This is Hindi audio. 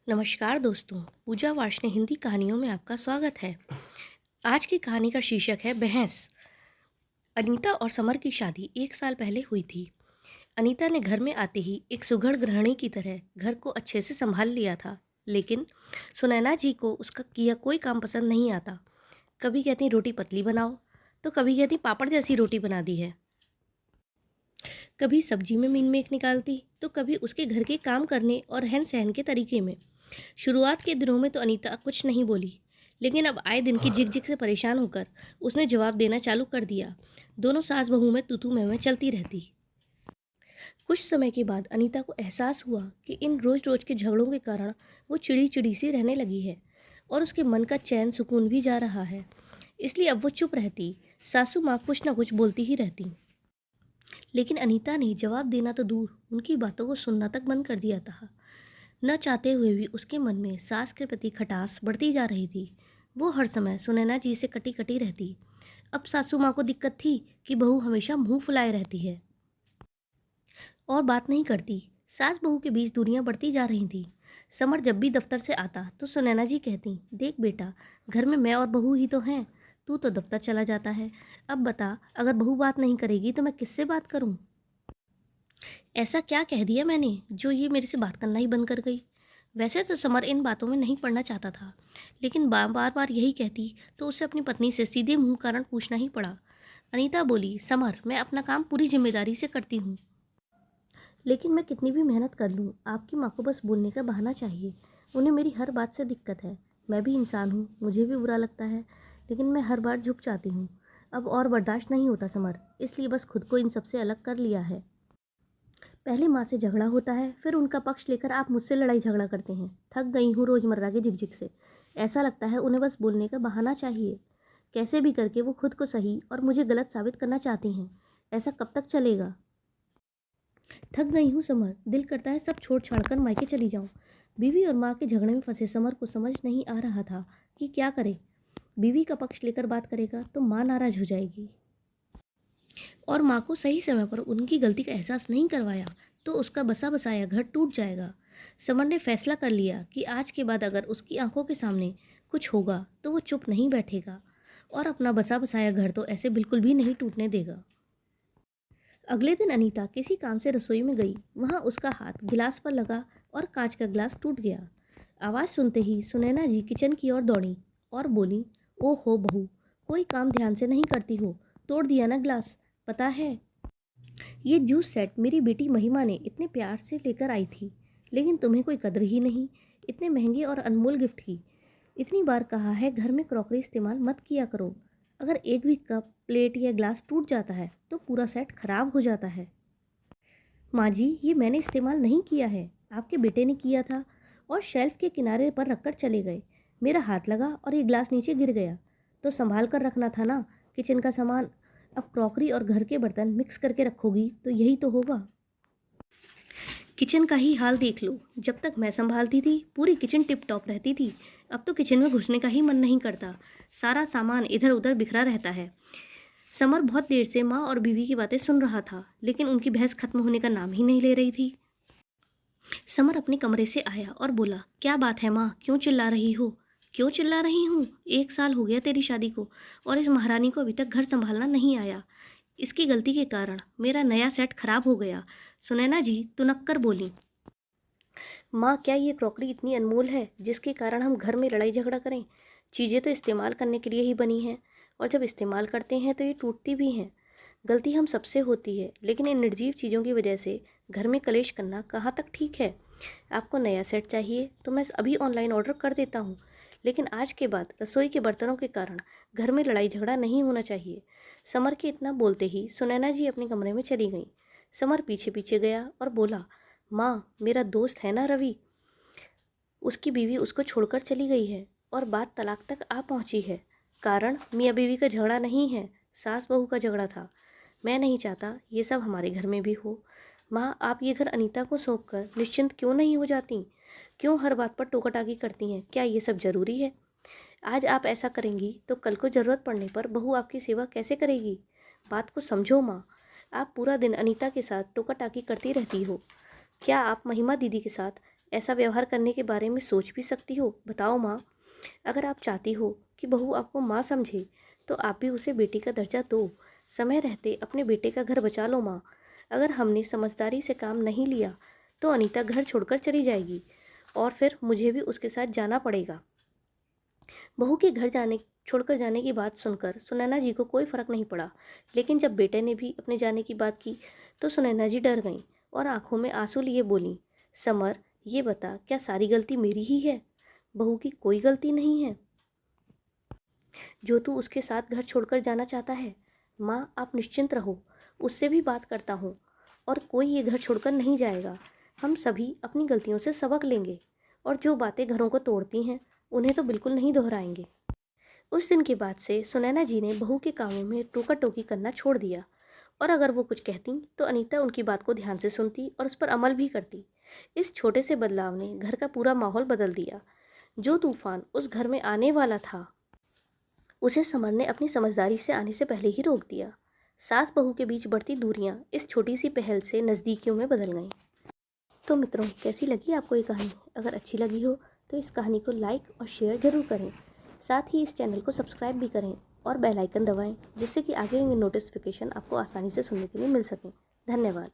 नमस्कार दोस्तों, पूजा वार्ष्णेय हिंदी कहानियों में आपका स्वागत है। आज की कहानी का शीर्षक है बहस। अनीता और समर की शादी 1 साल पहले हुई थी। अनीता ने घर में आते ही एक सुघड़ गृहिणी की तरह घर को अच्छे से संभाल लिया था, लेकिन सुनैना जी को उसका किया कोई काम पसंद नहीं आता। कभी कहती रोटी पतली बनाओ, तो कभी कहती पापड़ जैसी रोटी बना दी है। कभी सब्जी में मीन मेख निकालती, तो कभी उसके घर के काम करने और रहन सहन के तरीके में। शुरुआत के दिनों में तो अनीता कुछ नहीं बोली, लेकिन अब आए दिन की झिक-झिक से परेशान होकर उसने जवाब देना चालू कर दिया। दोनों सास बहू में तू-तू मैं-मैं चलती रहती। कुछ समय के बाद अनीता को एहसास हुआ कि इन रोज-रोज के झगड़ों के कारण वो चिड़ी-चिड़ी सी रहने लगी है और उसके मन का चैन सुकून भी जा रहा है। इसलिए अब वो चुप रहती, सासू माँ कुछ न कुछ बोलती ही रहती। लेकिन अनीता ने जवाब देना तो दूर, उनकी बातों को सुनना तक बंद कर दिया था। न चाहते हुए भी उसके मन में सास के प्रति खटास बढ़ती जा रही थी। वो हर समय सुनैना जी से कटी कटी रहती। अब सासू माँ को दिक्कत थी कि बहू हमेशा मुंह फुलाए रहती है और बात नहीं करती। सास बहू के बीच दूरियां बढ़ती जा रही थी। समर जब भी दफ्तर से आता तो सुनैना जी कहती, देख बेटा, घर में मैं और बहू ही तो हैं। तू तो दफ्तर चला जाता है। अब बता, अगर बहू बात नहीं करेगी तो मैं किससे बात करूं? ऐसा क्या कह दिया मैंने जो ये मेरे से बात करना ही बंद कर गई? वैसे तो समर इन बातों में नहीं पड़ना चाहता था, लेकिन बार बार यही कहती तो उसे अपनी पत्नी से सीधे मुंह कारण पूछना ही पड़ा। अनीता बोली, समर, मैं अपना काम पूरी जिम्मेदारी से करती हूँ, लेकिन मैं कितनी भी मेहनत कर लूँ, आपकी माँ को बस बोलने का बहाना चाहिए। उन्हें मेरी हर बात से दिक्कत है। मैं भी इंसान हूँ, मुझे भी बुरा लगता है, लेकिन मैं हर बार झुक जाती हूँ। अब और बर्दाश्त नहीं होता समर, इसलिए बस खुद को इन सबसे अलग कर लिया है। पहले माँ से झगड़ा होता है, फिर उनका पक्ष लेकर आप मुझसे लड़ाई झगड़ा करते हैं। थक गई हूँ रोज़मर्रा के झिकझिक से। ऐसा लगता है उन्हें बस बोलने का बहाना चाहिए। कैसे भी करके वो खुद को सही और मुझे गलत साबित करना चाहती हैं। ऐसा कब तक चलेगा? थक गई हूँ समर, दिल करता है सब छोड़ छाड़ कर मायके चली जाऊँ। बीवी और माँ के झगड़े में फंसे समर को समझ नहीं आ रहा था कि क्या करे। बीवी का पक्ष लेकर बात करेगा तो माँ नाराज हो जाएगी, और माँ को सही समय पर उनकी गलती का एहसास नहीं करवाया तो उसका बसा बसाया घर टूट जाएगा। समर ने फैसला कर लिया कि आज के बाद अगर उसकी आंखों के सामने कुछ होगा तो वो चुप नहीं बैठेगा और अपना बसा बसाया घर तो ऐसे बिल्कुल भी नहीं टूटने देगा। अगले दिन अनीता किसी काम से रसोई में गई। वहाँ उसका हाथ गिलास पर लगा और कांच का गिलास टूट गया। आवाज़ सुनते ही सुनैना जी किचन की ओर दौड़ी और बोली, ओ हो बहू, कोई काम ध्यान से नहीं करती हो, तोड़ दिया ना गिलास। पता है, ये जूस सेट मेरी बेटी महिमा ने इतने प्यार से लेकर आई थी, लेकिन तुम्हें कोई कदर ही नहीं इतने महंगे और अनमोल गिफ्ट की। इतनी बार कहा है घर में क्रॉकरी इस्तेमाल मत किया करो। अगर एक भी कप, प्लेट या ग्लास टूट जाता है तो पूरा सेट खराब हो जाता है। माँ जी, ये मैंने इस्तेमाल नहीं किया है, आपके बेटे ने किया था और शेल्फ के किनारे पर रखकर चले गए। मेरा हाथ लगा और ये ग्लास नीचे गिर गया। तो संभाल कर रखना था ना किचन का सामान। अब क्रॉकरी और घर के बर्तन मिक्स करके रखोगी तो यही तो होगा। किचन का ही हाल देख लो, जब तक मैं संभालती थी पूरी किचन टिप टॉप रहती थी। अब तो किचन में घुसने का ही मन नहीं करता। सारा सामान इधर उधर बिखरा रहता है। समर बहुत देर से माँ और बीवी की बातें सुन रहा था, लेकिन उनकी बहस खत्म होने का नाम ही नहीं ले रही थी। समर अपने कमरे से आया और बोला, क्या बात है माँ, क्यों चिल्ला रही हो? क्यों चिल्ला रही हूँ? 1 साल हो गया तेरी शादी को और इस महारानी को अभी तक घर संभालना नहीं आया। इसकी गलती के कारण मेरा नया सेट खराब हो गया। सुनैना जी तुनक्कर बोली, माँ, क्या ये क्रॉकरी इतनी अनमोल है जिसके कारण हम घर में लड़ाई झगड़ा करें? चीज़ें तो इस्तेमाल करने के लिए ही बनी हैं, और जब इस्तेमाल करते हैं तो ये टूटती भी हैं। गलती हम सबसे होती है, लेकिन इन निर्जीव चीज़ों की वजह से घर में कलेश करना कहाँ तक ठीक है? आपको नया सेट चाहिए तो मैं अभी ऑनलाइन ऑर्डर कर देता हूँ, लेकिन आज के बाद रसोई के बर्तनों के कारण घर में लड़ाई झगड़ा नहीं होना चाहिए। समर के इतना बोलते ही सुनैना जी अपने कमरे में चली गईं। समर पीछे पीछे गया और बोला, माँ, मेरा दोस्त है ना रवि, उसकी बीवी उसको छोड़कर चली गई है और बात तलाक तक आ पहुंची है। कारण मियाँ बीवी का झगड़ा नहीं है, सास बहू का झगड़ा था। मैं नहीं चाहता ये सब हमारे घर में भी हो। माँ, आप ये घर अनीता को सौंप कर निश्चिंत क्यों नहीं हो जाती? क्यों हर बात पर टोका टाकी करती हैं? क्या ये सब ज़रूरी है? आज आप ऐसा करेंगी तो कल को ज़रूरत पड़ने पर बहू आपकी सेवा कैसे करेगी? बात को समझो माँ। आप पूरा दिन अनीता के साथ टोका टाकी करती रहती हो। क्या आप महिमा दीदी के साथ ऐसा व्यवहार करने के बारे में सोच भी सकती हो? बताओ माँ। अगर आप चाहती हो कि बहू आपको माँ समझे तो आप भी उसे बेटी का दर्जा दो। समय रहते अपने बेटे का घर बचा लो माँ। अगर हमने समझदारी से काम नहीं लिया तो अनीता घर छोड़कर चली जाएगी और फिर मुझे भी उसके साथ जाना पड़ेगा। बहू के घर जाने छोड़कर जाने की बात सुनकर सुनैना जी को कोई फर्क नहीं पड़ा, लेकिन जब बेटे ने भी अपने जाने की बात की तो सुनैना जी डर गईं और आंखों में आंसू लिए बोलीं, समर, ये बता, क्या सारी गलती मेरी ही है? बहू की कोई गलती नहीं है जो तू उसके साथ घर छोड़कर जाना चाहता है। माँ, आप निश्चिंत रहो, उससे भी बात करता हूँ और कोई ये घर छोड़कर नहीं जाएगा। हम सभी अपनी गलतियों से सबक लेंगे और जो बातें घरों को तोड़ती हैं उन्हें तो बिल्कुल नहीं दोहराएंगे। उस दिन के बाद से सुनैना जी ने बहू के कामों में टोका टोकी करना छोड़ दिया और अगर वो कुछ कहती तो अनीता उनकी बात को ध्यान से सुनती और उस पर अमल भी करती। इस छोटे से बदलाव ने घर का पूरा माहौल बदल दिया। जो तूफान उस घर में आने वाला था उसे समर ने अपनी समझदारी से आने से पहले ही रोक दिया। सास बहू के बीच बढ़ती दूरियां इस छोटी सी पहल से नज़दीकियों में बदल गईं। तो मित्रों, कैसी लगी आपको ये कहानी? अगर अच्छी लगी हो तो इस कहानी को लाइक और शेयर ज़रूर करें। साथ ही इस चैनल को सब्सक्राइब भी करें और बेल आइकन दबाएं जिससे कि आगे के नोटिफिकेशन आपको आसानी से सुनने के लिए मिल सकें। धन्यवाद।